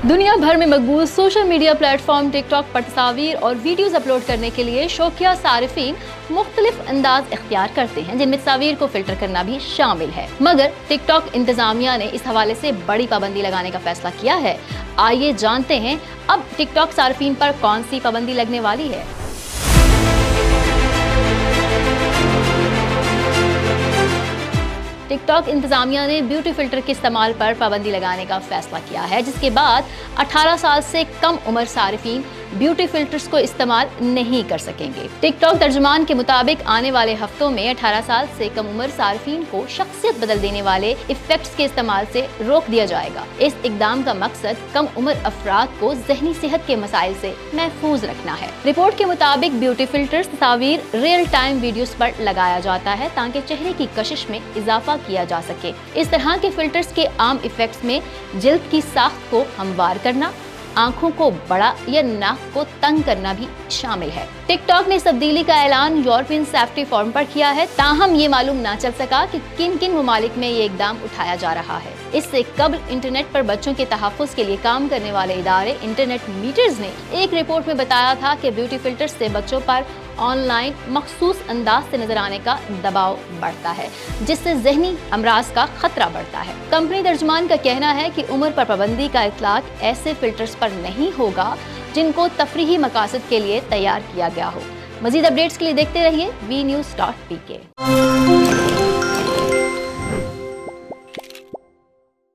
दुनिया भर में मकबूल सोशल मीडिया प्लेटफॉर्म टिकटॉक पर तस्वीर और वीडियोस अपलोड करने के लिए शौकिया सारिफीन मुख्तलिफ अंदाज इख्तियार करते हैं, जिनमें तस्वीर को फिल्टर करना भी शामिल है। मगर टिकटॉक इंतजामिया ने इस हवाले से बड़ी पाबंदी लगाने का फैसला किया है। आइए जानते हैं अब टिकटॉक सारिफीन पर कौन सी पाबंदी लगने वाली है। टिकटॉक इंतजामिया ने ब्यूटी फिल्टर के इस्तेमाल पर पाबंदी लगाने का फैसला किया है, जिसके बाद 18 साल से कम उम्र सारिफीन ब्यूटी फिल्टर्स को इस्तेमाल नहीं कर सकेंगे। टिकटॉक तर्जुमान के मुताबिक आने वाले हफ्तों में 18 साल से कम उम्र सारिफीन को शख्सियत बदल देने वाले इफेक्ट्स के इस्तेमाल से रोक दिया जाएगा। इस इकदाम का मकसद कम उम्र अफराद को ज़हनी सेहत के मसाइल से महफूज रखना है। रिपोर्ट के मुताबिक ब्यूटी फिल्टर्स तस्वीर रियल टाइम वीडियोस पर लगाया जाता है ताकि चेहरे की कशिश में इजाफा किया जा सके। इस तरह के फिल्टर्स के आम इफेक्ट्स में जिल्द की साख्त को हमवार करना, आंखों को बड़ा या नाक को तंग करना भी शामिल है। टिकटॉक ने इस तब्दीली का ऐलान यूरोपियन सेफ्टी फोरम पर किया है, ताहम ये मालूम ना चल सका कि किन किन ममालिक में ये इकदाम उठाया जा रहा है। इससे कबल इंटरनेट पर बच्चों के तहफ़्फ़ुज़ के लिए काम करने वाले इदारे इंटरनेट मीटर्स ने एक रिपोर्ट में बताया था कि ब्यूटी फिल्टर्स से बच्चों पर ऑनलाइन मखसूस अंदाज से नजर आने का दबाव बढ़ता है, जिससे ज़हनी अमराज का खतरा बढ़ता है। कंपनी तर्जुमान का कहना है कि उम्र पर पाबंदी का इतलाक ऐसे फिल्टर्स पर नहीं होगा जिनको तफरीही मकासद के लिए तैयार किया गया हो। मज़ीद अपडेट्स के लिए देखते रहिए VNews.pk।